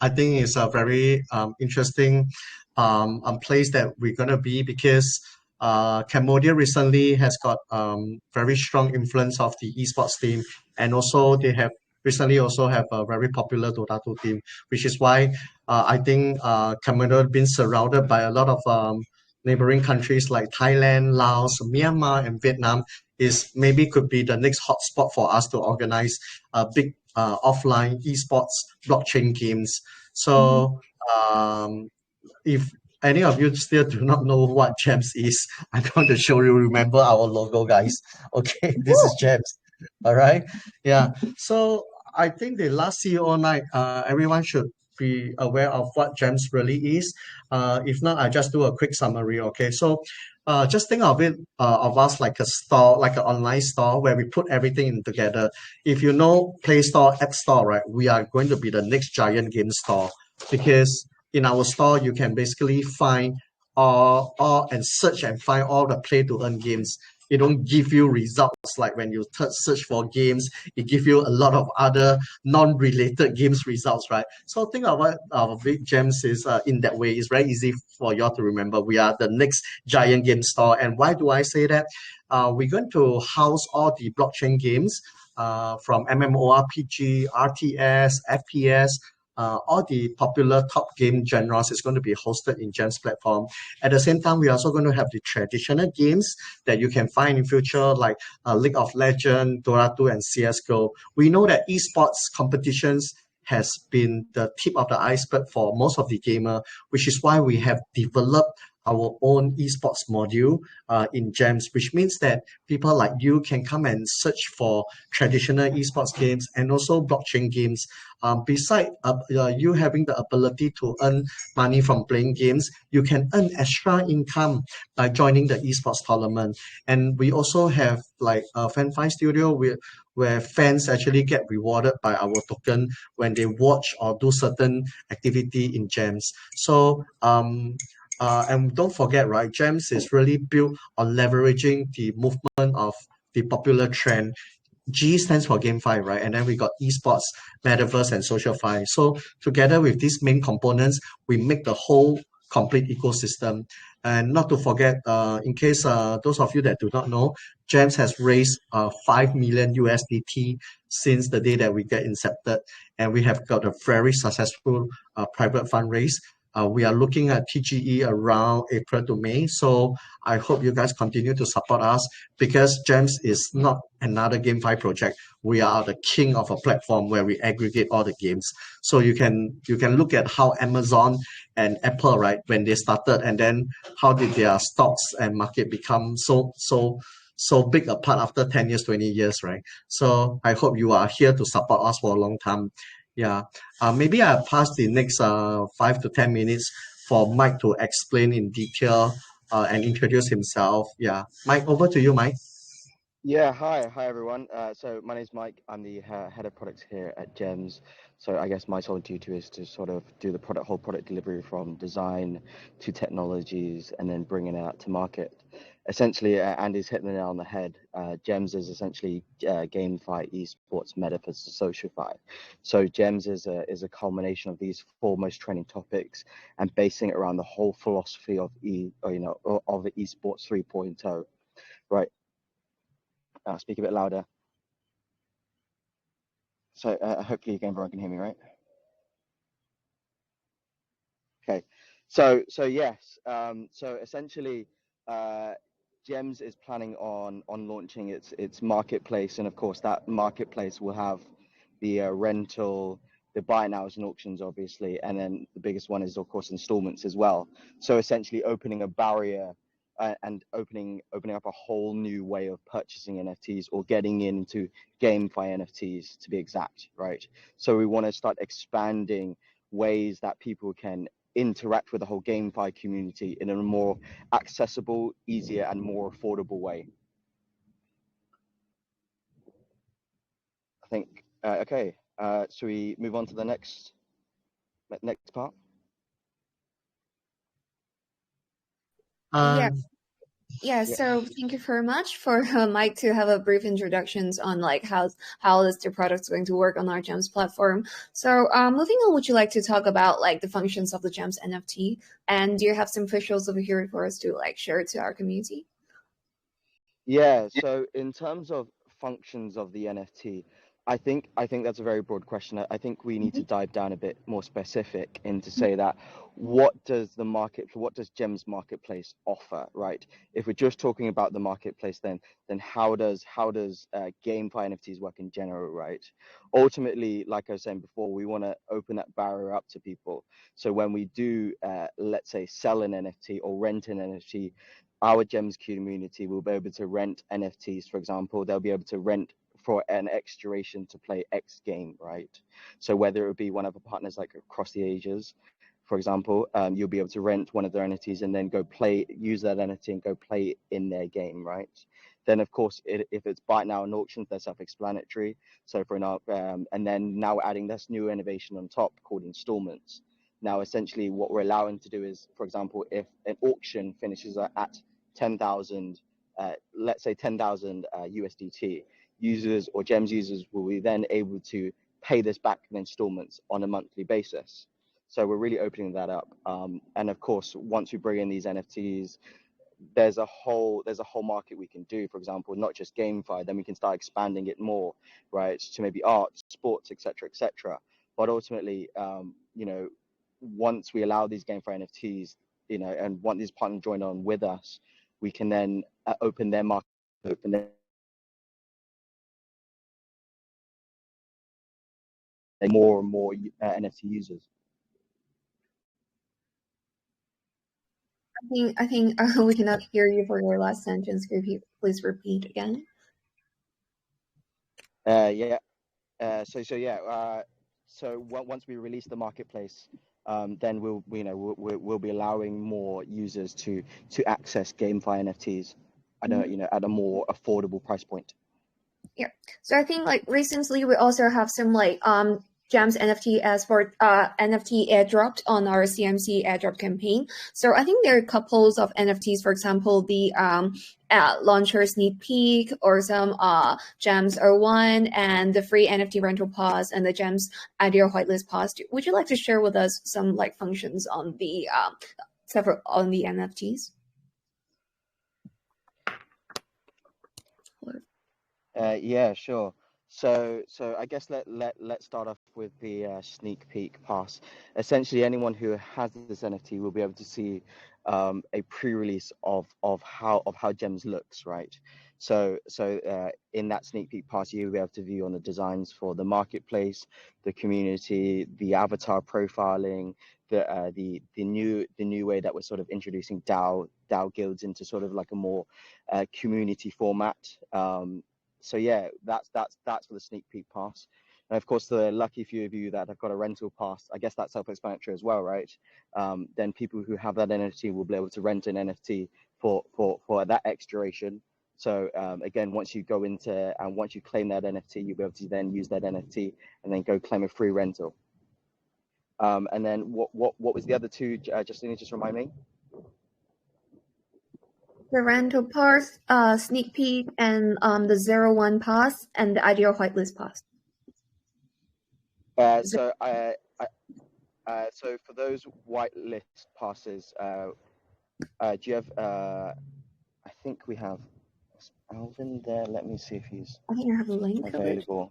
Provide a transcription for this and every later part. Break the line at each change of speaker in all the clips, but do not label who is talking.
I think it's a very interesting place that we're gonna be because Cambodia recently has got very strong influence of the esports team, and also they have recently also have a very popular Dota 2 team, which is why I think Cambodia been surrounded by a lot of neighboring countries like Thailand, Laos, Myanmar, and Vietnam is maybe could be the next hotspot for us to organize a big offline esports blockchain games. So if any of you still do not know what GEMS is, I'm going to show you. Remember our logo, guys. Okay, this is GEMS. All right. Yeah. So I think the last CEO night, everyone should be aware of what GEMS really is. If not, I just do a quick summary. Okay. So just think of it of us like a store, like an online store where we put everything in together. If you know Play Store, App Store, right? We are going to be the next giant game store because in our store you can basically find all and search and find all the play to earn games. It don't give you results like when you search for games, it give you a lot of other non-related games results, right? So think of what our big gems is in that way. It's very easy for y'all to remember. We are the next giant game store. And why do I say that? We're going to house all the blockchain games from MMORPG, RTS, FPS, all the popular top game genres is going to be hosted in GEMS platform. At the same time, we're also going to have the traditional games that you can find in future, like League of Legends, Dota 2, and CSGO. We know that esports competitions has been the tip of the iceberg for most of the gamer, which is why we have developed our own esports module in GEMS, which means that people like you can come and search for traditional esports games and also blockchain games. Besides you having the ability to earn money from playing games, you can earn extra income by joining the esports tournament. And we also have like a FanFi studio where fans actually get rewarded by our token when they watch or do certain activity in GEMS. So and don't forget, right, GEMS is really built on leveraging the movement of the popular trend. G stands for GameFi, right? And then we got esports, metaverse, and SocialFi. So together with these main components, we make the whole complete ecosystem. And not to forget, in case those of you that do not know, GEMS has raised 5 million USDT since the day that we get incepted, and we have got a very successful private fundraise. We are looking at TGE around April to May. So I hope you guys continue to support us because GEMS is not another GameFi project. We are the king of a platform where we aggregate all the games. So you can look at how Amazon and Apple, right, when they started, and then how did their stocks and market become so big a part after 10 years, 20 years, right? So I hope you are here to support us for a long time. Yeah. Maybe I'll pass the next 5 to 10 minutes for Mike to explain in detail and introduce himself. Yeah. Mike, over to you, Mike.
Yeah, hi everyone. So my name's Mike. I'm the head of products here at GEMS. So I guess my sole duty is to sort of do the whole product delivery from design to technologies and then bringing it out to market. Essentially, Andy's hitting the nail on the head. GEMS is essentially GameFi, esports, metaverse, SocialFi. So GEMS is a culmination of these four most trending topics and basing it around the whole philosophy of the esports 3.0. Right. Speak a bit louder. So hopefully everyone can hear me, right? Okay. So yes. So essentially, GEMS is planning on launching its marketplace, and of course that marketplace will have the rental, the buy nows and auctions, obviously, and then the biggest one is of course installments as well. So essentially opening a barrier and opening up a whole new way of purchasing NFTs or getting into GameFi NFTs to be exact, right? So we want to start expanding ways that people can interact with the whole GameFi community in a more accessible, easier, and more affordable way. I think, okay, should we move on to the next part?
Uh,
Yes. Yeah, so thank you very much for Mike to have a brief introductions on like how is the product going to work on our GEMS platform. So moving on, would you like to talk about like the functions of the GEMS NFT? And do you have some visuals over here for us to like share to our community?
Yeah, so in terms of functions of the NFT, I think that's a very broad question. I think we need to dive down a bit more specific and to say that what does GEMS Marketplace offer, right? If we're just talking about the marketplace, then how does GameFi NFTs work in general, right? Ultimately, like I was saying before, we want to open that barrier up to people. So when we do, let's say, sell an NFT or rent an NFT, our GEMS community will be able to rent NFTs, for example. They'll be able to rent for an X duration to play X game, right? So whether it would be one of our partners like across the ages, for example, you'll be able to rent one of their NFTs and then go play, use that NFT and go play it in their game, right? Then of course, if it's buy now and auctions, they're self-explanatory. So and then now we're adding this new innovation on top called installments. Now, essentially, what we're allowing to do is, for example, if an auction finishes at 10,000, let's say 10,000 USDT, users or GEMS users will be then able to pay this back in installments on a monthly basis. So we're really opening that up. And of course, once we bring in these NFTs, there's a whole market we can do. For example, not just GameFi, then we can start expanding it more, right, to maybe art, sports, etc., etc. But ultimately, once we allow these GameFi NFTs, and want these partners join on with us, we can then open their market, open their more and more NFT users.
I think we cannot hear you for your last sentence. Could you please repeat again?
So once we release the marketplace, then we'll be allowing more users to access GameFi NFTs at a more affordable price point.
Yeah. So I think like recently we also have some like GEMS NFT as for NFT airdropped on our CMC airdrop campaign. So I think there are couples of NFTs, for example, the launcher sneak peek or some GEMS R1 and the free NFT rental pass and the GEMS ideal whitelist pass. Would you like to share with us some like functions on the several on the NFTs?
Yeah, sure. So I guess let's start off with the sneak peek pass. Essentially, anyone who has this NFT will be able to see a pre-release of how GEMS looks, right? So in that sneak peek pass, you'll be able to view on the designs for the marketplace, the community, the avatar profiling, the new way that we're sort of introducing DAO guilds into sort of like a more community format. So yeah, that's for the sneak peek pass. And of course, the lucky few of you that have got a rental pass, I guess that's self-explanatory as well, right? Then people who have that NFT will be able to rent an NFT for that X duration. So again, once you go into and once you claim that NFT, you'll be able to then use that NFT and then go claim a free rental. And then what was the other two? Justine, just remind me.
The rental pass, sneak peek, and the 01 pass, and the ideal whitelist pass.
So for those whitelist passes, do you have? I think we have Alvin there. Let me see if he's.
I think I have a link
available.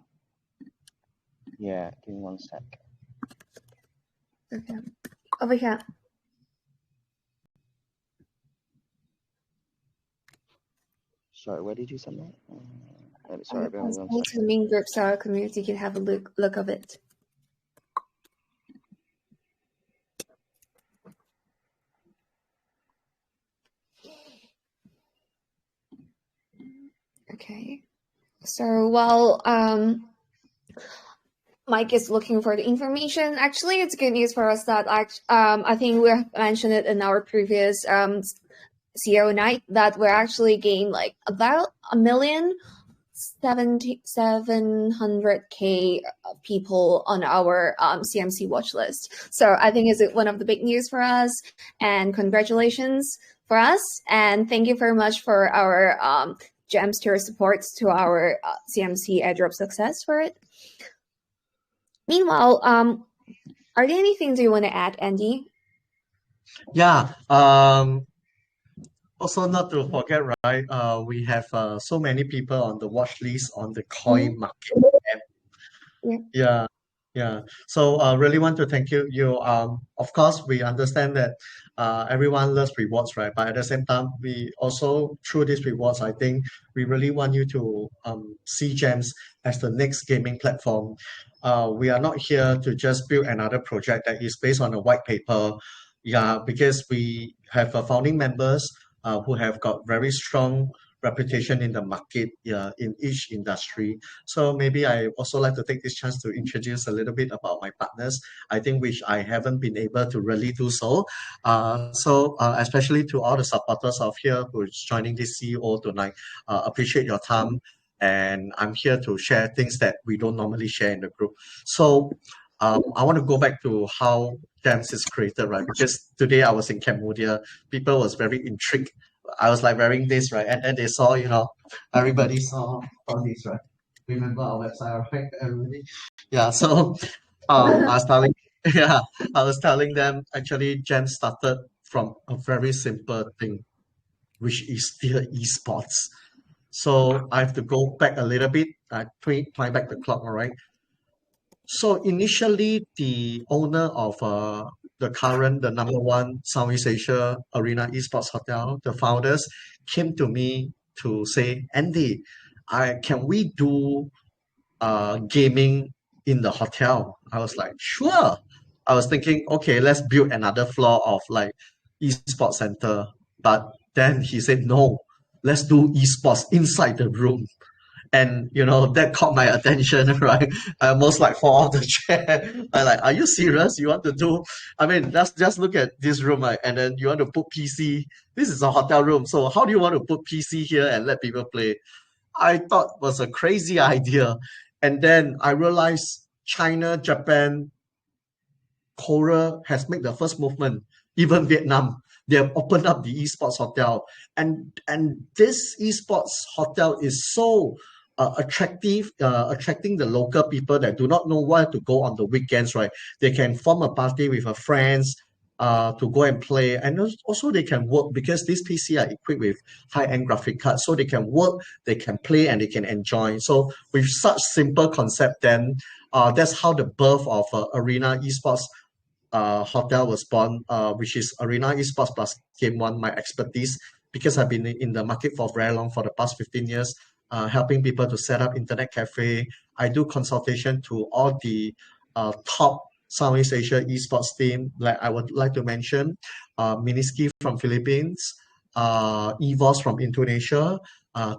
Yeah, give me one sec.
Okay, over here.
Sorry, where did you send that? Sorry,
to the main group so our community can have a look of it. Okay, so while Mike is looking for the information, actually it's good news for us that I think we mentioned it in our previous CEO night that we're actually gained like about 1,700,000 people on our CMC watch list. So I think it's one of the big news for us, and congratulations for us. And thank you very much for our GEMS tier supports to our CMC airdrop success for it. Meanwhile, are there anything you want to add, Andy?
Yeah. Also, not to forget, right? We have so many people on the watch list on the coin market app.
Yeah.
Yeah, yeah. So really want to thank you. Of course, we understand that everyone loves rewards, right? But at the same time, we also through these rewards, I think we really want you to see GEMS as the next gaming platform. We are not here to just build another project that is based on a white paper. Yeah, because we have founding members who have got very strong reputation in the market, yeah, in each industry. So maybe I also like to take this chance to introduce a little bit about my partners. I think which I haven't been able to really do so. Especially to all the supporters of here who is joining this CEO tonight, appreciate your time. And I'm here to share things that we don't normally share in the group. So I want to go back to how GEMS is created, right? Because today I was in Cambodia, people was very intrigued. I was like wearing this, right? And then they saw, everybody saw all this, right? Remember our website, right? Everybody. Yeah. So I was telling, yeah, I was telling them actually GEMS started from a very simple thing, which is still esports. So I have to go back a little bit. I play back the clock, all right? So initially, the owner of the number one Southeast Asia Arena Esports Hotel, the founders came to me to say, Andy, can we do gaming in the hotel? I was like, sure. I was thinking, okay, let's build another floor of like esports center. But then he said, no, let's do esports inside the room. And that caught my attention, right? I almost like fall off the chair. I like, are you serious? You want to do? I mean, let's just look at this room, right? And then you want to put PC. This is a hotel room, so how do you want to put PC here and let people play? I thought was a crazy idea, and then I realized China, Japan, Korea has made the first movement. Even Vietnam, they have opened up the esports hotel, and this esports hotel is so attractive, attracting the local people that do not know where to go on the weekends. Right, they can form a party with a friends. To go and play, and also they can work because these PC are equipped with high-end graphic cards, so they can work, they can play, and they can enjoy. So with such simple concept, then that's how the birth of Arena Esports hotel was born, which is Arena Esports plus Game One, my expertise, because I've been in the market for very long, for the past 15 years, helping people to set up internet cafe. I do consultation to all the top Southeast Asia esports team. Like I would like to mention, Miniski from Philippines, EVOS from Indonesia,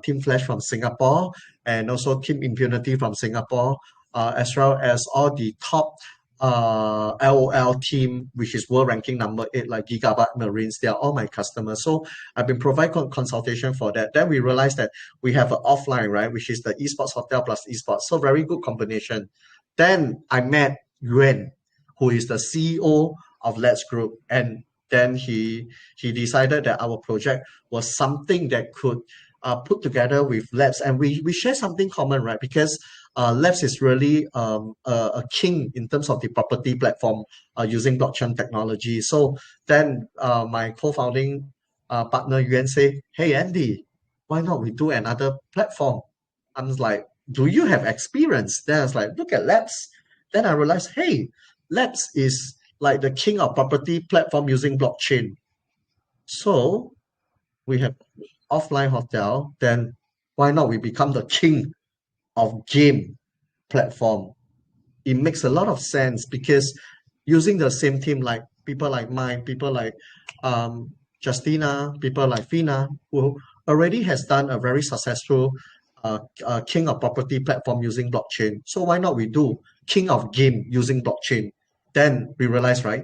Team Flash from Singapore, and also Team Impunity from Singapore, as well as all the top LOL team, which is world ranking number 8, like Gigabyte Marines. They are all my customers. So I've been providing consultation for that. Then we realized that we have an offline, right, which is the esports hotel plus esports. So very good combination. Then I met Yuan, who is the CEO of Let's Group, and then he decided that our project was something that could put together with Labs, and we share something common, right? Because Labs is really a king in terms of the property platform using blockchain technology. So then my co-founding partner Yuan say, "Hey Andy, why not we do another platform?" I was like, "Do you have experience?" Then I was like, "Look at Labs." Then I realized, hey, Labs is like the king of property platform using blockchain. So we have offline hotel, then why not we become the king of game platform? It makes a lot of sense because using the same team, like people like mine, people like Justina, people like Fina, who already has done a very successful king of property platform using blockchain. So why not we do king of game using blockchain? Then we realize, right,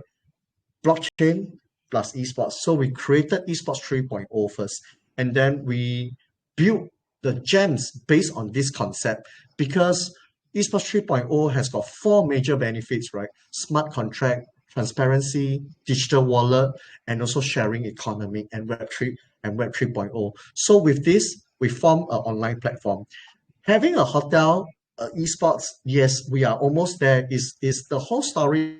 blockchain plus esports. So we created esports 3.0 first, and then we built the gems based on this concept because esports 3.0 has got 4 major benefits, right? Smart contract, transparency, digital wallet, and also sharing economy and Web3 and Web 3.0. So with this, we form an online platform. Having a hotel, esports, yes, we are almost there. Is the whole story.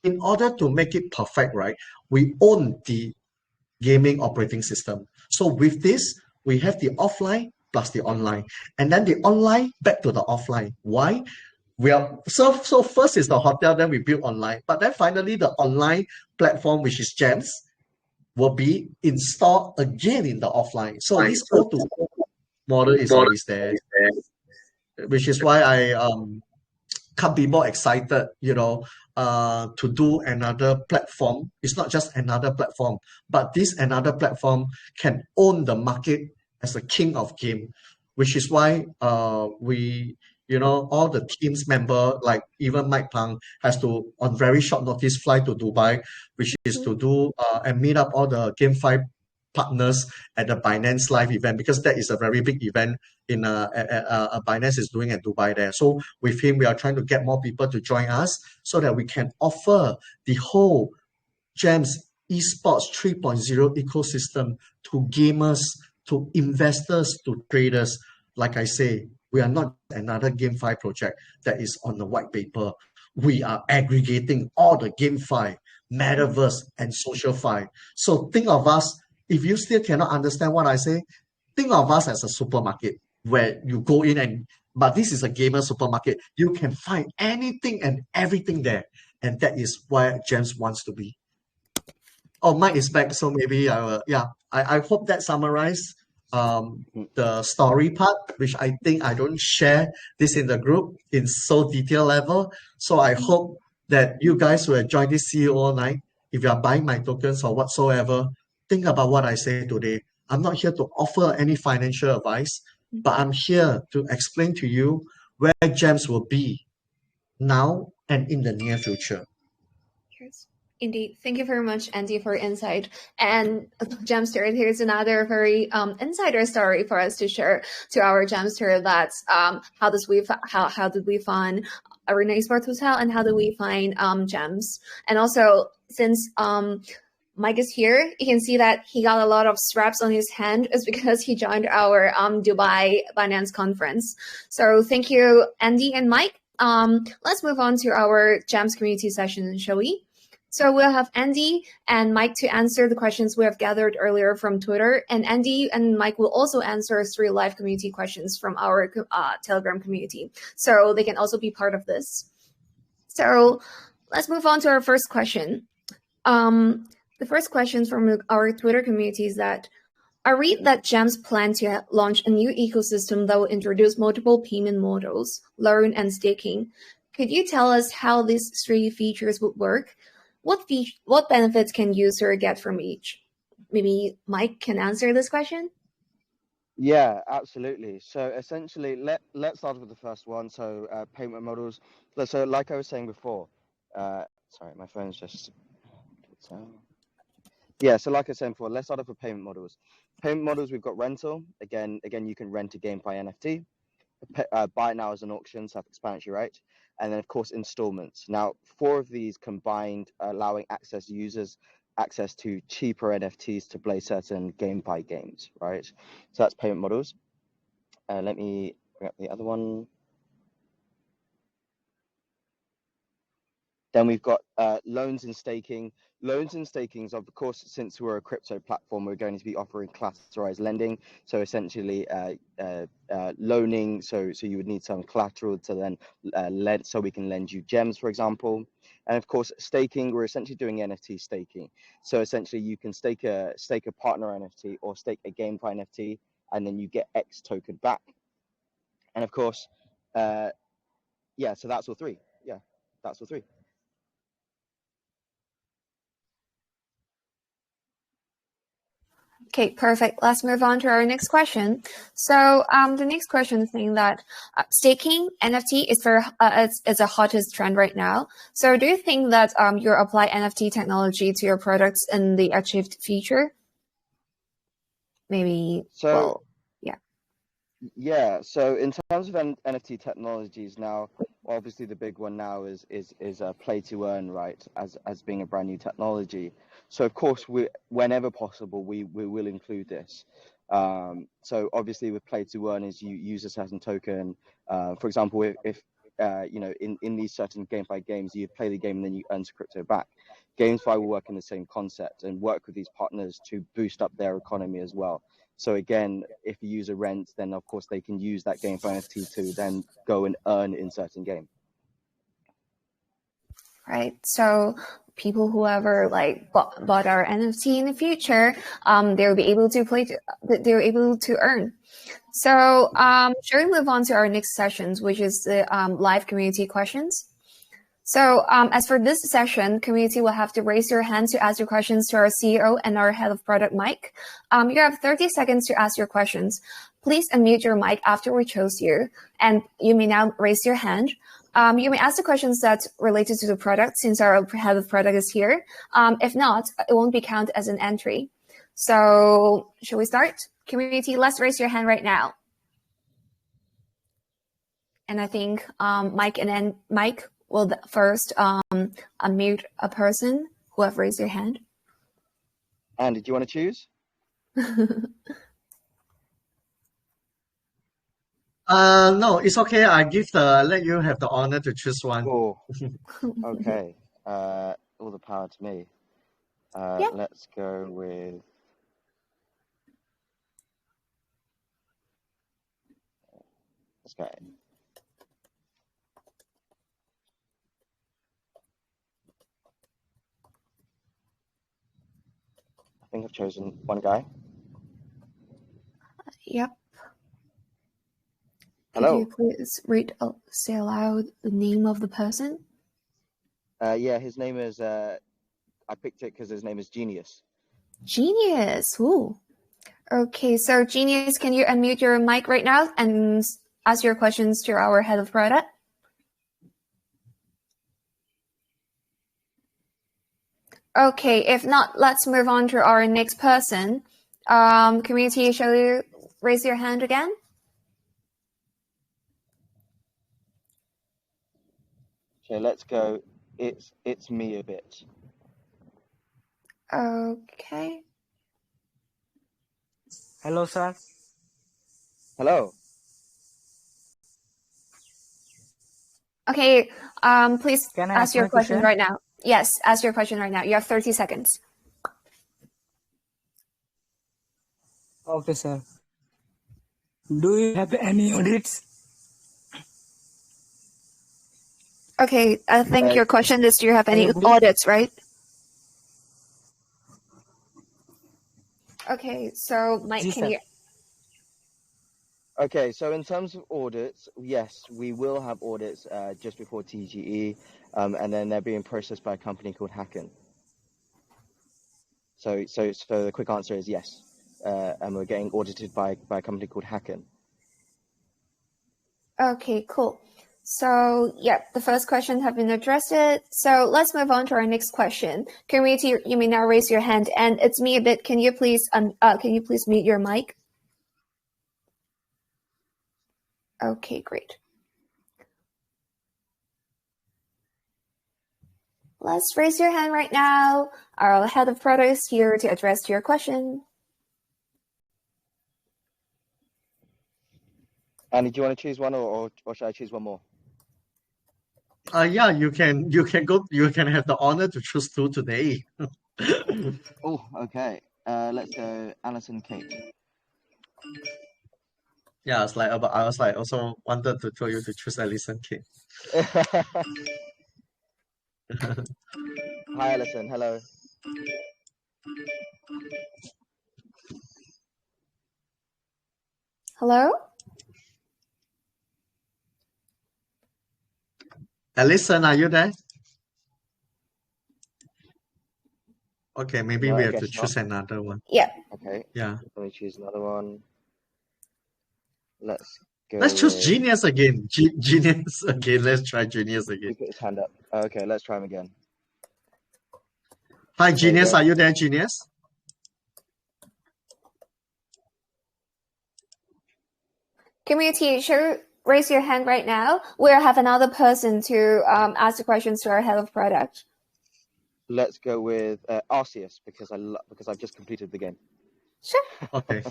In order to make it perfect, right? We own the gaming operating system. So with this, we have the offline plus the online, and then the online back to the offline. Why? We are so first is the hotel, then we build online, but then finally the online platform, which is GEMS, will be installed again in the offline. So this O2O model is always there, which is why I can't be more excited, to do another platform. It's not just another platform, but this another platform can own the market as a king of game, which is why all the team's member, like even Mike Pang, has to, on very short notice, fly to Dubai, which is to do and meet up all the GameFi partners at the Binance Live event, because that is a very big event in Binance is doing at Dubai there. So with him, we are trying to get more people to join us so that we can offer the whole GEMS Esports 3.0 ecosystem to gamers, to investors, to traders. Like I say, we are not another GameFi project that is on the white paper. We are aggregating all the GameFi, Metaverse, and SocialFi. So think of us, if you still cannot understand what I say, think of us as a supermarket where you go in but this is a gamer supermarket. You can find anything and everything there. And that is where GEMS wants to be. Oh, Mike is back, so maybe I hope that summarized the story part, which I think I don't share this in the group in so detailed level. So I hope that you guys will enjoy this CEO all night. If you are buying my tokens or whatsoever, think about what I say today. I'm not here to offer any financial advice, but I'm here to explain to you where GEMS will be now and in the near future.
Yes. Indeed. Thank you very much, Andy, for your insight. And Gemster, here's another very insider story for us to share to our Gemster. That's how did we find Arena Esports Hotel, and how did we find GEMS? And also, since Mike is here, you can see that he got a lot of straps on his hand. It's because he joined our Dubai Binance conference. So thank you, Andy and Mike. Let's move on to our GEMS community session, shall we? So we'll have Andy and Mike to answer the questions we have gathered earlier from Twitter. And Andy and Mike will also answer 3 live community questions from our Telegram community. So they can also be part of this. So let's move on to our first question. The first question from our Twitter community is that I read that GEMS plan to launch a new ecosystem that will introduce multiple payment models, loan and staking. Could you tell us how these 3 features would work? What benefits can user get from each? Maybe Mike can answer this question.
Yeah, absolutely. So essentially, let's start with the first one. So payment models. So like I was saying before, sorry, my phone's just. Yeah, so like I said before, let's start off with payment models. Payment models, we've got rental. Again, you can rent a GameFi NFT. Buy it now as an auction, self-explanatory, right? And then, of course, installments. Now, 4 of these combined, allowing users access to cheaper NFTs to play certain GameFi games, right? So that's payment models. Let me bring up the other one. Then we've got loans and staking. Loans and staking, of course, since we're a crypto platform, we're going to be offering collateralized lending. So essentially loaning, so you would need some collateral to then lend, so we can lend you gems, for example. And of course, staking, we're essentially doing NFT staking. So essentially you can stake a partner NFT or stake a GameFi NFT, and then you get X token back. And of course, so that's all 3. Yeah, that's all 3.
Okay, perfect. Let's move on to our next question. So the next question is saying that staking NFT is it's a hottest trend right now. So do you think that you apply NFT technology to your products in the achieved feature? Maybe.
So
well, yeah.
Yeah, so in terms of NFT technologies now, Well, obviously the big one now is play to earn, right? As being a brand new technology. So of course whenever possible we will include this. So obviously with play to earn is you use a certain token. For example, if you know, in these certain GameFi games, you play the game and then you earn some crypto back. GameFi will work in the same concept and work with these partners to boost up their economy as well. So again, if a user rents, then of course they can use that GameFi NFT to then go and earn in certain game.
Right. So people who ever like bought our NFT in the future, they'll be able to they're able to earn. So shall we move on to our next sessions, which is the live community questions. So as for this session, community will have to raise your hand to ask your questions to our CEO and our head of product, Mike. You have 30 seconds to ask your questions. Please unmute your mic after we chose you, and you may now raise your hand. You may ask the questions that's related to the product since our head of product is here. If not, it won't be counted as an entry. So shall we start? Community, let's raise your hand right now. And I think Mike will first unmute a person who have raised their hand.
Andy, do you want to choose?
No, it's okay. Let you have the honor to choose one.
Cool. Okay. All the power to me.
Yeah.
Let's go with. Let's go. I think I've chosen one guy.
Yep.
Hello.
Could you please say aloud the name of the person?
Yeah, his name is. I picked it because his name is Genius.
Genius. Ooh. Okay, so Genius, can you unmute your mic right now and ask your questions to our head of product? Okay, if not, let's move on to our next person. Community, shall you raise your hand again?
So let's go. It's me a bit.
Okay.
Hello, sir.
Hello.
Okay, please
Can I
ask your question right now. Yes, ask your question right now. You have 30 seconds.
Okay, sir. Do you have any audits?
Okay, I think your question is, do you have any audits, right? Okay, so Mike, can you...
Okay, so in terms of audits, yes, we will have audits just before TGE, and then they're being processed by a company called Hacken. So the quick answer is yes, and we're getting audited by a company called Hacken.
Okay, cool. So yeah, the first question have been addressed. So let's move on to our next question. Community, you may now raise your hand, and it's me a bit. Can you please mute your mic? Okay, great. Let's raise your hand right now. Our head of product is here to address your question.
Andy, do you want to choose one, or should I choose one more?
Yeah, you can have the honor to choose two today.
Oh, okay. Let's go Alison Kate.
Yeah, I was like also wanted to tell you to choose Alison Kate.
Hi, Alison. Hello.
Hello?
Alison, are you there? Okay, maybe
No,
we
I
have to
guess
choose
not.
another one.
Yeah.
Okay.
Yeah.
Let me choose another one. Let's go.
Let's choose Genius again. Genius again. Let's try Genius again.
He put his hand up. Okay, let's try him again.
Hi, Genius. Are you there, Genius?
Community, raise your hand right now. We'll have another person to ask the questions to our head of product.
Let's go with Arceus because I've just completed the game.
Sure.
Okay.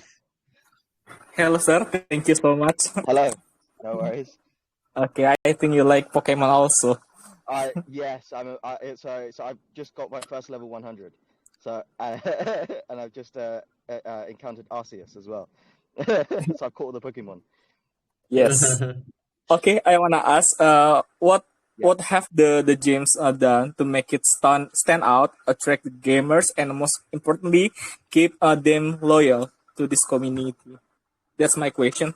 Hello, sir. Thank you so much.
Hello. No worries.
Okay, I think you like Pokemon also.
Yes, so I've just got my first level 100. So and I've just encountered Arceus as well. So I've caught the Pokemon.
Yes. Okay, I wanna ask, what have the games done to make it stand out, attract the gamers, and most importantly, keep them loyal to this community? That's my question.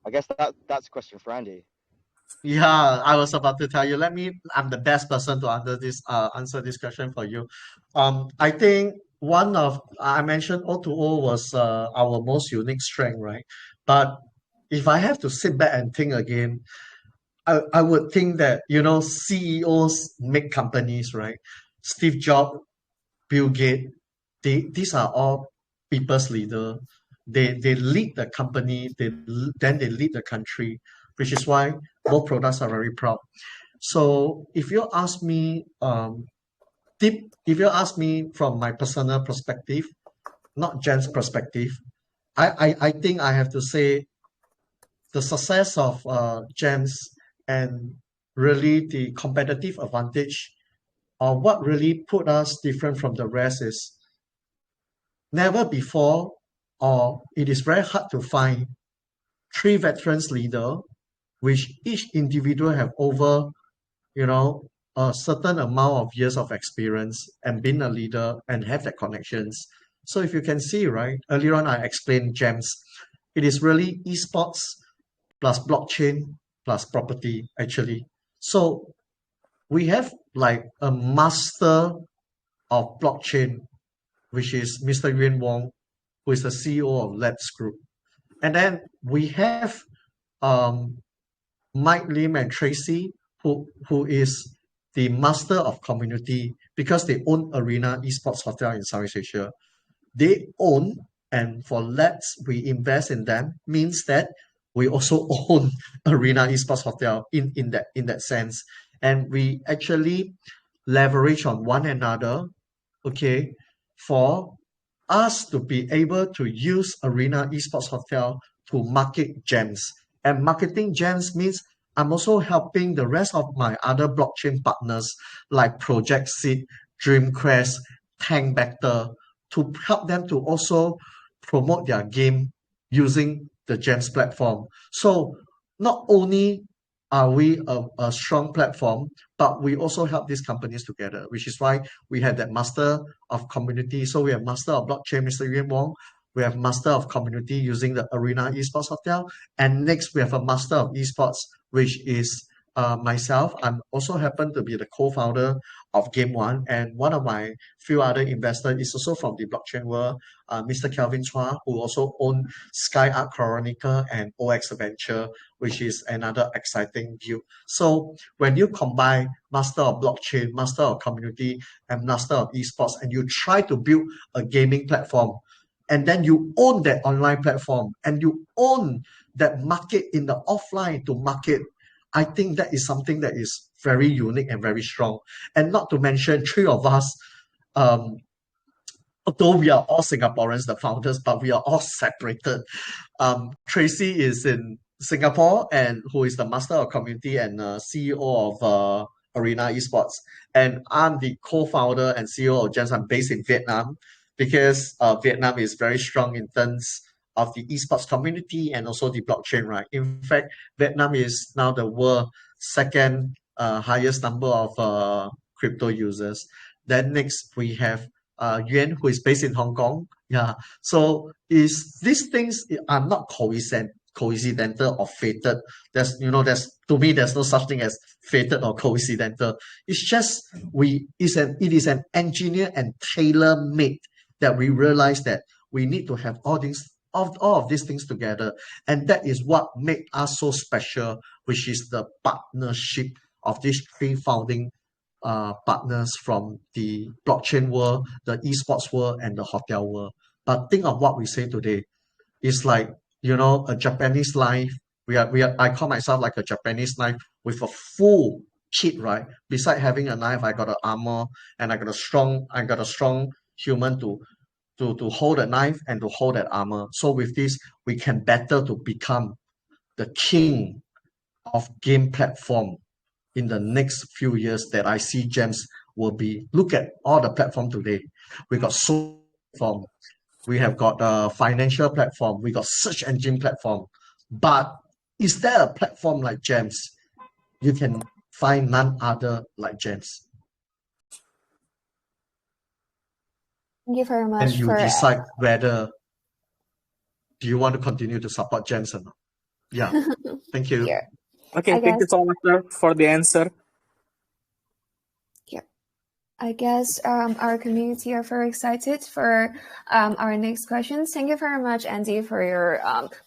I guess that's a question for Andy.
Yeah, I was about to tell you. I'm the best person to answer this question for you. I think I mentioned O2O was our most unique strength, right? But if I have to sit back and think again, I would think that, CEOs make companies, right? Steve Jobs, Bill Gates, these are all people's leader. They lead the company, then they lead the country, which is why both products are very proud. So if you ask me, if you ask me from my personal perspective, not Jen's perspective, I think I have to say the success of GEMS and really the competitive advantage, or what really put us different from the rest, is never before, or it is very hard to find, three veterans leader, which each individual have over, a certain amount of years of experience and been a leader and have that connections. So if you can see, right, earlier on I explained GEMS. It is really esports plus blockchain plus property, actually. So we have like a master of blockchain, which is Mr. Yuan Wong, who is the CEO of Labs Group. And then we have Mike Lim and Tracy, who is the master of community, because they own Arena Esports Hotel in Southeast Asia. They own, and for Labs, we invest in them, means that we also own Arena Esports Hotel in that sense. And we actually leverage on one another, okay, for us to be able to use Arena Esports Hotel to market GEMS. And marketing GEMS means I'm also helping the rest of my other blockchain partners like Project Seed, DreamQuest, Tank Vector, to help them to also promote their game using the GEMS platform. So not only are we a strong platform, but we also help these companies together, which is why we have that master of community. So we have master of blockchain, Mr. Yuan Wong. We have master of community using the Arena Esports Hotel. And next, we have a master of esports, which is myself. I'm also happen to be the co-founder of Game One, and one of my few other investors is also from the blockchain world, Mr. Kelvin Chua, who also own Sky Art Chronicle and OX Venture, which is another exciting deal. So when you combine master of blockchain, master of community, and master of esports, and you try to build a gaming platform, and then you own that online platform, and you own that market in the offline to market, I think that is something that is very unique and very strong. And not to mention, three of us, although we are all Singaporeans, the founders, but we are all separated. Tracy is in Singapore, and who is the master of community and CEO of Arena Esports. And I'm the co-founder and CEO of GEMS. I'm based in Vietnam, because Vietnam is very strong in terms of the esports community and also the blockchain, right? In fact, Vietnam is now the world second highest number of crypto users. Then next we have Yuan, who is based in Hong Kong. Yeah. So these things are not coincidental or fated. There's to me there's no such thing as fated or coincidental. It's just it is an engineer and tailor made that we realize that we need to have all of these things together. And that is what made us so special, which is the partnership of these three founding partners from the blockchain world, the esports world, and the hotel world. But think of what we say today. It's like, a Japanese life I call myself like a Japanese knife with a full kit, right? Beside having a knife, I got an armor and I got a strong human to hold a knife and to hold that armor. So with this, we can better to become the king of game platform in the next few years that I see GEMS will be. Look at all the platform today. We got so platform, we have got a financial platform, we got search engine platform. But is there a platform like GEMS? You can find none other like GEMS.
Thank you very
And
much
you
for
decide whether do you want to continue to support GEMS or not. Yeah. Thank you.
yeah.
Okay,
I
thank you
guess
so much, sir, for the answer.
yeah. I guess our community are very excited for our next questions. Thank you very much, Andy, for your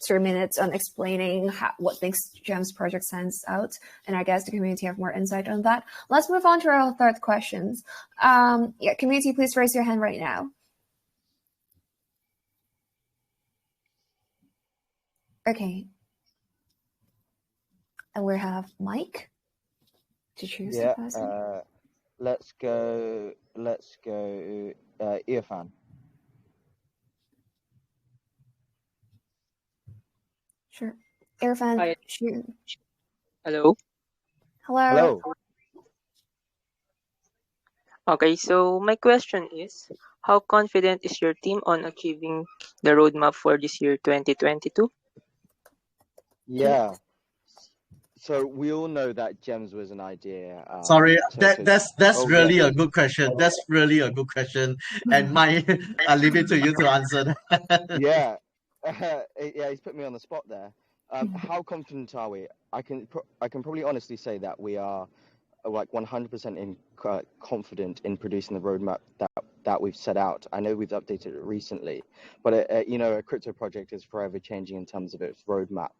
3 minutes on explaining what makes GEMS project stands out. And I guess the community have more insight on that. Let's move on to our third questions. Yeah, community, please raise your hand right now. Okay. And we have Mike to choose the person.
Let's go Irfan.
Sure. Irfan,
Hi.
shoot.
Hello.
Hello.
Okay, so my question is, how confident is your team on achieving the roadmap for this year 2022?
Yeah. So we all know that GEMS was an idea.
Sorry, that's
Oh,
really
yeah.
a good question. That's really a good question. And I leave it to you to answer that.
Yeah. Yeah, he's put me on the spot there. How confident are we? I can probably honestly say that we are like 100% confident in producing the roadmap that we've set out. I know we've updated it recently, but a crypto project is forever changing in terms of its roadmap.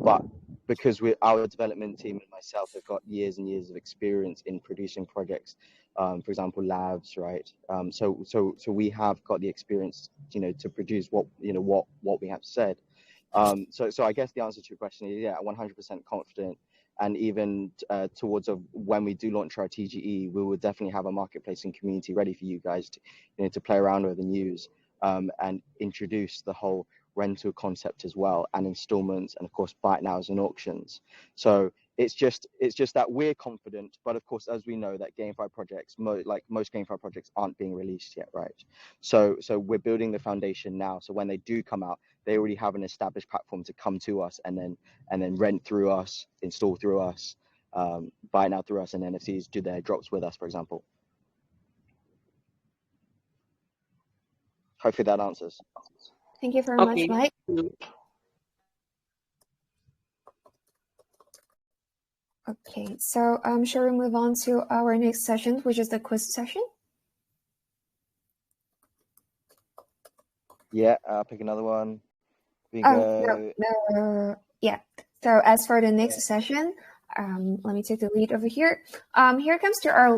But because our development team and myself have got years and years of experience in producing projects, for example, labs, right? So we have got the experience, to produce what we have said. So I guess the answer to your question is, yeah, 100% confident. And even towards when we do launch our TGE, we will definitely have a marketplace and community ready for you guys to play around with and use, and introduce the whole rental concept as well, and installments, and of course buy it nows and auctions. So it's just that we're confident, but of course, as we know, that GameFi projects, most GameFi projects, aren't being released yet, right? So we're building the foundation now. So when they do come out, they already have an established platform to come to us and then rent through us, install through us, buy now through us, and NFTs do their drops with us, for example. Hopefully that answers.
Thank you very much, Mike. Okay, so shall we move on to our next session, which is the quiz session?
Yeah, I'll pick another one.
Yeah. So as for the next session, let me take the lead over here. Here comes to our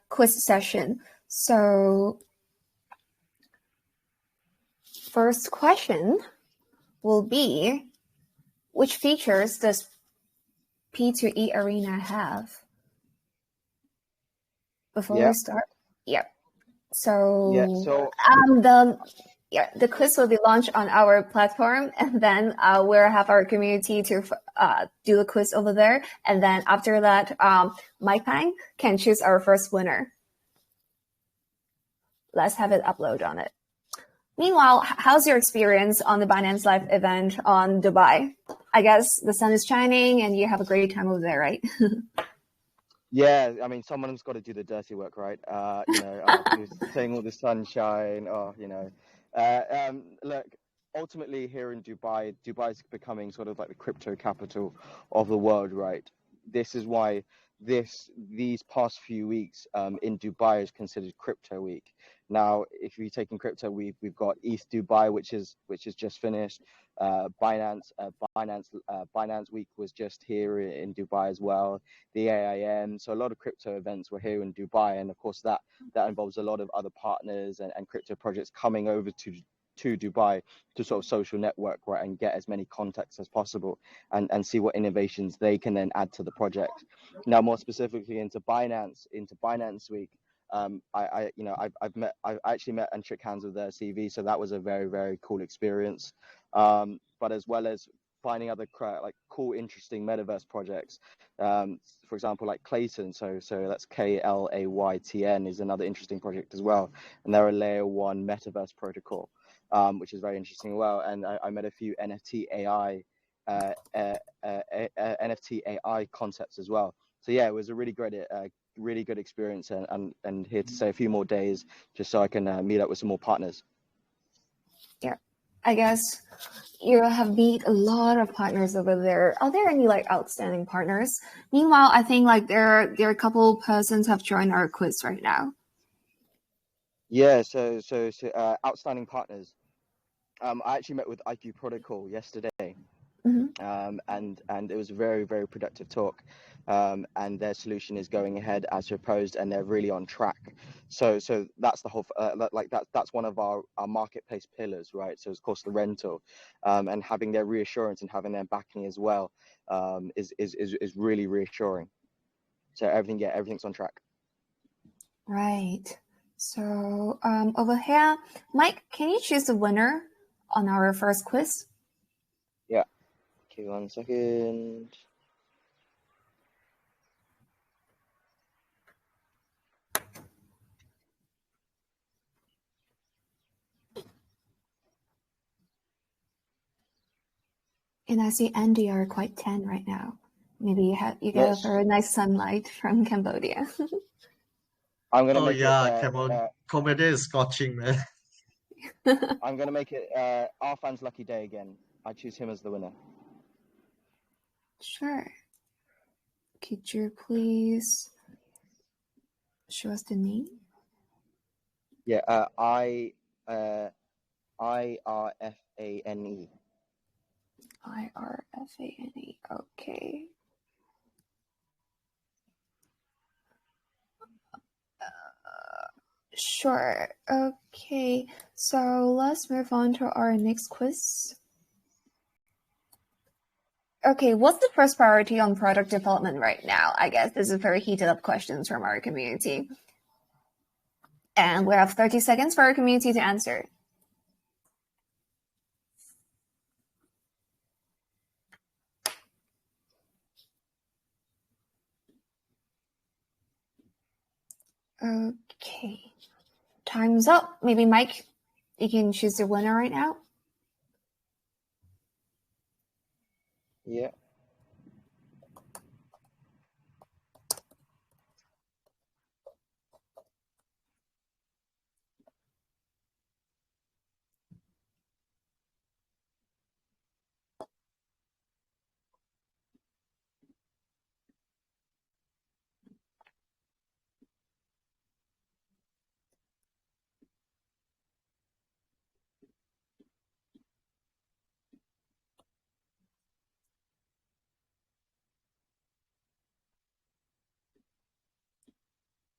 quiz session. So first question will be, which features does P2E Arena have? Before we start, So the quiz will be launched on our platform, and then we'll have our community to do the quiz over there. And then after that, Mike Pang can choose our first winner. Let's have it upload on it. Meanwhile, how's your experience on the Binance Live event on Dubai? I guess the sun is shining and you have a great time over there, right?
Yeah, I mean, someone's got to do the dirty work, right? Seeing all the sunshine, look, ultimately here in Dubai is becoming sort of like the crypto capital of the world, right? This is why these past few weeks in Dubai is considered crypto week. Now, if you're taking crypto, we've got East Dubai, which is just finished. Binance week was just here in Dubai as well. The AIM, so a lot of crypto events were here in Dubai, and of course that involves a lot of other partners and crypto projects coming over to to Dubai to sort of social network, right, and get as many contacts as possible, and see what innovations they can then add to the project. Now, more specifically into Binance Week, I've actually met and shook hands with their CV, so that was a very, very cool experience. But as well as finding other like cool, interesting metaverse projects. For example, like Clayton. So that's Klaytn is another interesting project as well, and they're a layer 1 metaverse protocol, which is very interesting as well. And I met a few NFT AI concepts as well. So yeah, it was a really good experience, and here to stay a few more days just so I can meet up with some more partners.
Yeah, I guess you have meet a lot of partners over there. Are there any like outstanding partners? Meanwhile, I think like there are a couple persons have joined our quiz right now.
Yeah, so outstanding partners. I actually met with IQ Protocol yesterday. And it was a very, very productive talk, and their solution is going ahead as proposed, and they're really on track. So that's the whole that's one of our marketplace pillars, right? So of course the rental, and having their reassurance and having their backing as well, is really reassuring. So everything's on track.
Right. So over here, Mike, can you choose the winner on our first quiz?
Yeah. Okay, 1 second.
And I see Andy are quite tan right now. Maybe you get a very nice sunlight from Cambodia.
I'm gonna make
Cambodia is scorching, man.
I'm gonna make it Arfan's lucky day again. I choose him as the winner.
Sure. Could you please show us the name?
Yeah, IRFANE. IRFANE.
Okay. Sure. Okay. So let's move on to our next quiz. Okay, what's the first priority on product development right now? I guess this is very heated up questions from our community. And we have 30 seconds for our community to answer. Okay. Time's up. Maybe Mike, you can choose the winner right now.
Yeah.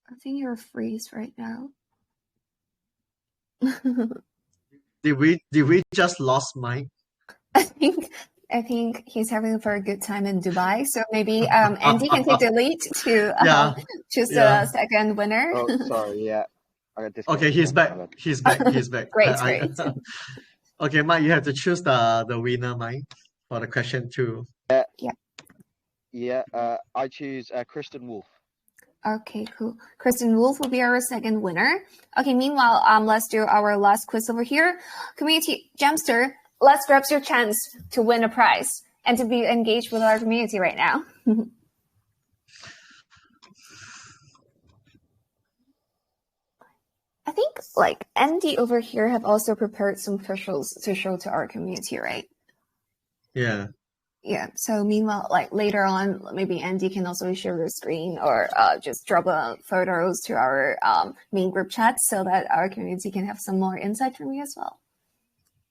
I think you're freeze right now.
Did we just lost Mike?
I think he's having a very good time in Dubai. So maybe Andy can take the lead to choose the second winner.
Oh, sorry. Yeah.
Okay, he's back. He's back.
Great.
Okay, Mike, you have to choose the winner, Mike, for the question 2.
Yeah. I choose Kristen Wolf.
Okay, cool. Kristen Wolf will be our second winner. Okay, meanwhile, let's do our last quiz over here. Community Gemster, let's grab your chance to win a prize and to be engaged with our community right now. I think like Andy over here have also prepared some visuals to show to our community, right?
Yeah.
Yeah, so meanwhile, like later on, maybe Andy can also share your screen or just drop photos to our main group chat so that our community can have some more insight from you as well.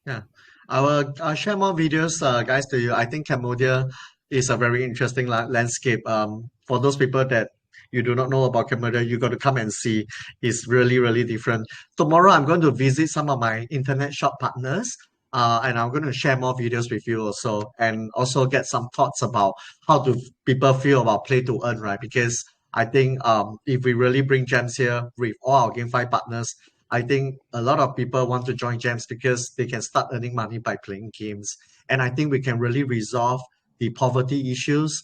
Yeah, I'll share more videos, guys, to you. I think Cambodia is a very interesting landscape. For those people that you do not know about Cambodia, you got to come and see. It's really, really different. Tomorrow, I'm going to visit some of my internet shop partners. And I'm going to share more videos with you also, and also get some thoughts about how do people feel about play to earn, right? Because I think if we really bring GEMS here with all our GameFi partners, I think a lot of people want to join GEMS because they can start earning money by playing games. And I think we can really resolve the poverty issues.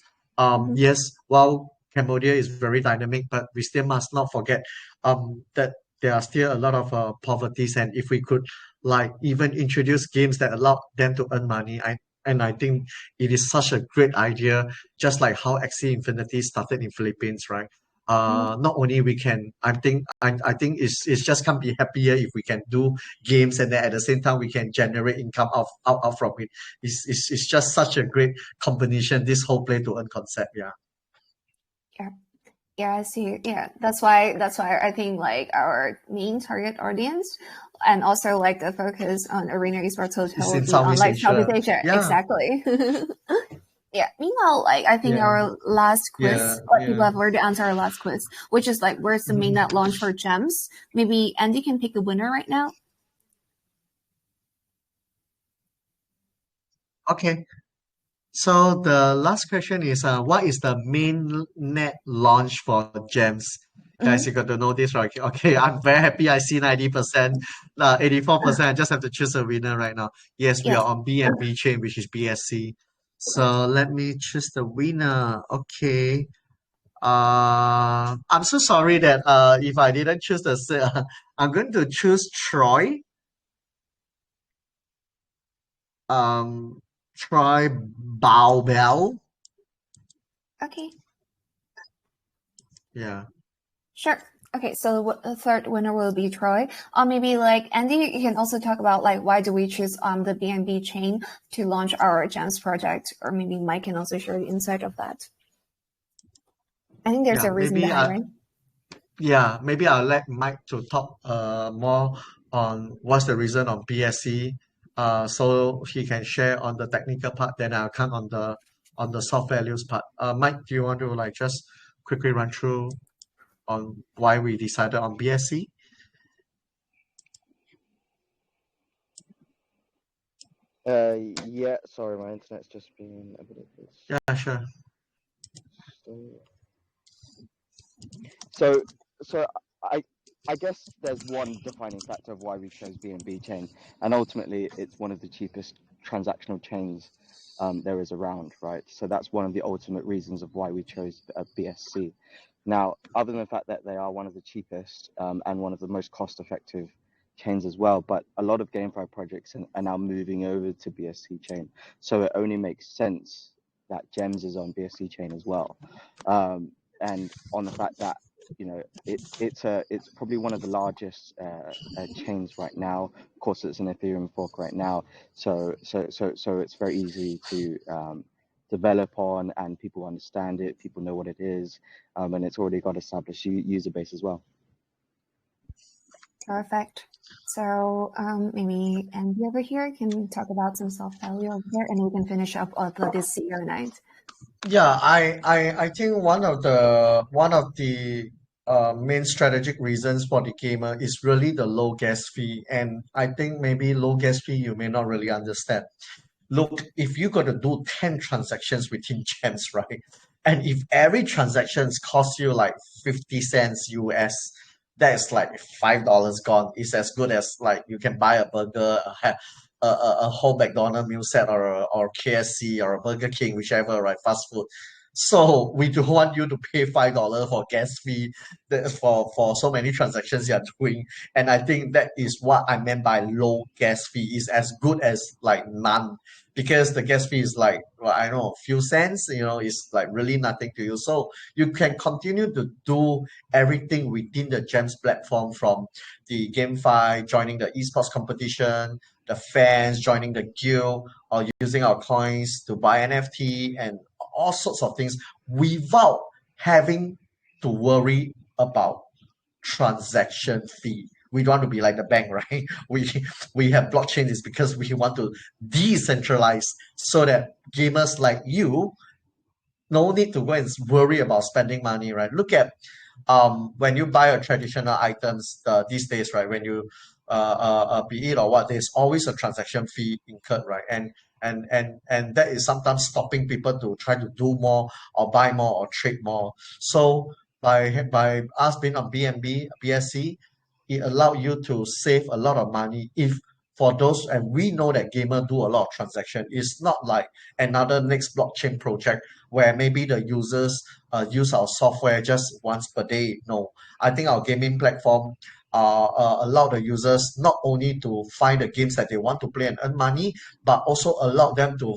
Yes, while Cambodia is very dynamic, but we still must not forget that there are still a lot of poverties. And if we could like even introduce games that allow them to earn money, I think it is such a great idea, just like how Axie Infinity started in Philippines, right? Not only we can, I think it's just can't be happier if we can do games and then at the same time we can generate income out from it. It's just such a great combination, this whole play to earn concept. Yeah.
Yeah, I see. Yeah, that's why I think like our main target audience and also like the focus on Arena Esports Hotel
in
would be on
Southeast
like
Asia.
Southeast Asia.
Yeah.
Exactly. Yeah. Meanwhile, like I think
Yeah.
our last quiz,
Yeah.
like people have already answered our last quiz, which is like where's the mainnet launch for GEMS? Maybe Andy can pick the winner right now.
Okay. So the last question is, what is the main net launch for GEMS? Guys, you got to know this, right? Okay, I'm very happy. I see 90%, 84%. I just have to choose a winner right now. Yes, we
Yes.
are on BNB chain, which is BSC. So let me choose the winner. Okay. I'm so sorry that if I didn't choose I'm going to choose Troy. Troy Bowbell.
Okay.
Yeah.
Sure. Okay, so the third winner will be Troy. Maybe like Andy, you can also talk about like why do we choose the BNB chain to launch our GEMS project, or maybe Mike can also share the insight of that. I think there's a reason behind, right?
Yeah, maybe I'll let Mike to talk more on what's the reason of BSC, so he can share on the technical part. Then I'll come on the soft values part. Mike, do you want to like just quickly run through on why we decided on BSC?
Yeah, sorry, my internet's just been a bit of this.
Yeah, sure.
So I guess there's one defining factor of why we chose BNB chain, and ultimately it's one of the cheapest transactional chains there is around, right? So that's one of the ultimate reasons of why we chose BSC. Now, other than the fact that they are one of the cheapest and one of the most cost-effective chains as well, but a lot of GameFi projects are now moving over to BSC chain, so it only makes sense that GEMS is on BSC chain as well, and on the fact that it's probably one of the largest chains right now. Of course, it's an Ethereum fork right now, so it's very easy to develop on, and people understand it. People know what it is, and it's already got established user base as well.
Perfect. So maybe Andy over here can talk about some soft value over there, and we can finish up with this CEO night.
Yeah, I think one of the main strategic reasons for the gamer is really the low gas fee, and I think maybe low gas fee you may not really understand. Look, if you got to do 10 transactions within GEMS, right? And if every transactions cost you like 50 cents US, that's like $5 gone. It's as good as like you can buy a burger, a whole McDonald's meal set, or KFC or a Burger King, whichever, right? Fast food. So we don't want you to pay $5 for gas fee for so many transactions you're doing. And I think that is what I meant by low gas fee, is as good as like none, because the gas fee is like, well, I don't know, a few cents, it's like really nothing to you. So you can continue to do everything within the GEMS platform, from the GameFi, joining the esports competition, the fans joining the guild, or using our coins to buy NFT and all sorts of things, without having to worry about transaction fee. We don't want to be like the bank, right? We have blockchain is because we want to decentralize, so that gamers like you no need to go and worry about spending money, right? Look at when you buy a traditional items these days, right? When you be it or what, there's always a transaction fee incurred, right? And that is sometimes stopping people to try to do more or buy more or trade more. So by us being on BNB, BSC, it allowed you to save a lot of money if for those, and we know that gamer do a lot of transaction. It's not like another next blockchain project where maybe the users use our software just once per day. No, I think our gaming platform allow the users not only to find the games that they want to play and earn money, but also allow them to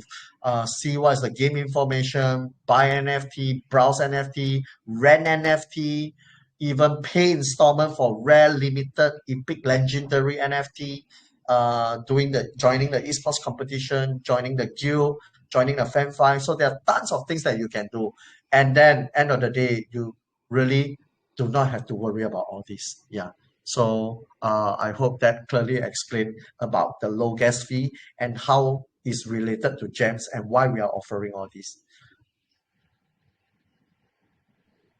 see what is the game information, buy NFT, browse NFT, rent NFT, even pay installment for rare, limited, epic, legendary NFT, joining the esports competition, joining the guild, joining the fan fight. So there are tons of things that you can do. And then end of the day, you really do not have to worry about all this. Yeah. So I hope that clearly explained about the low gas fee and how it's related to GEMS and why we are offering all this.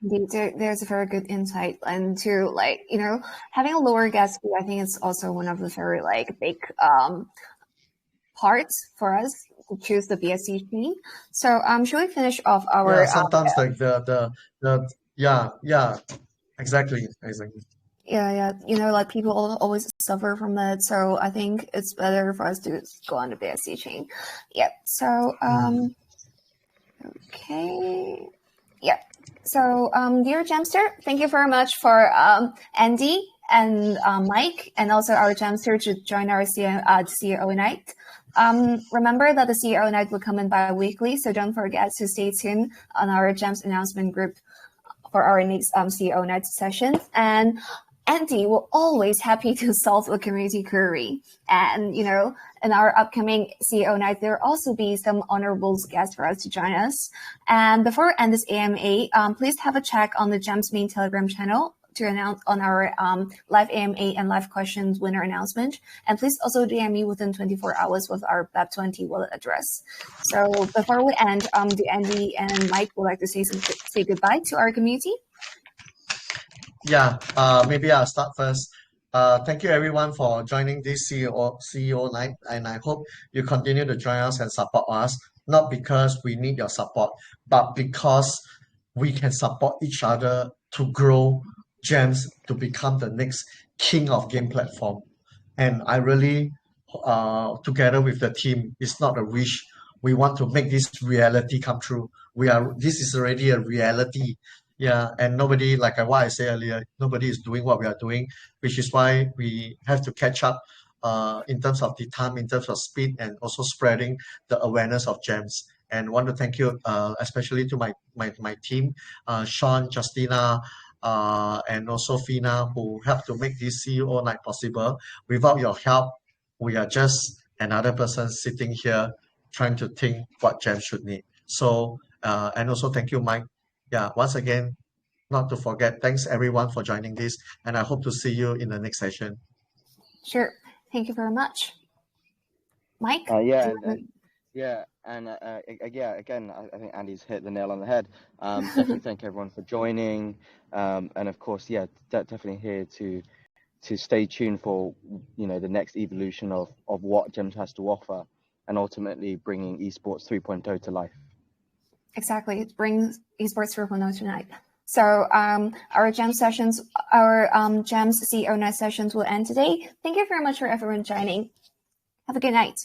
There's a very good insight into like, you know, having a lower gas fee. I think it's also one of the very like big parts for us to choose the BSC chain. So should we finish off our
Yeah, sometimes like yeah, exactly.
yeah, you know, like people always suffer from that. So I think it's better for us to go on the BSC chain. Yeah. So okay. Yeah. So dear Gemster, thank you very much for Andy and Mike, and also our Gemster to join our CEO night. Remember that the CEO night will come in bi-weekly, so don't forget to stay tuned on our GEMS announcement group for our next CEO night session. And Andy will always happy to solve a community query. And, you know, in our upcoming CEO night, there will also be some honorable guests for us to join us. And before we end this AMA, please have a check on the GEMS main Telegram channel to announce on our live AMA and live questions winner announcement. And please also DM me within 24 hours with our BEP20 wallet address. So before we end, do Andy and Mike would like to say goodbye to our community?
Yeah, maybe I'll start first. Thank you everyone for joining this CEO night, and I hope you continue to join us and support us, not because we need your support, but because we can support each other to grow GEMS to become the next king of game platform. And I really, together with the team, it's not a wish. We want to make this reality come true. This is already a reality. Yeah, and nobody, like what I said earlier, nobody is doing what we are doing, which is why we have to catch up in terms of the time, in terms of speed, and also spreading the awareness of GEMS. And want to thank you, especially to my team, Sean, Justina, and also Fina, who helped to make this CEO night possible. Without your help, we are just another person sitting here trying to think what GEMS should need. So, and also thank you, Mike. Yeah, once again, not to forget, thanks everyone for joining this, and I hope to see you in the next session.
Sure. Thank you very much. Mike?
Yeah, again, I think Andy's hit the nail on the head. Definitely thank everyone for joining, and of course, yeah, definitely here to stay tuned for, you know, the next evolution of what GEMS has to offer, and ultimately bringing esports 3.0 to life.
Exactly, it brings esports 3.0 tonight. So our GEMS sessions, our GEMS CEO night sessions will end today. Thank you very much for everyone joining. Have a good night.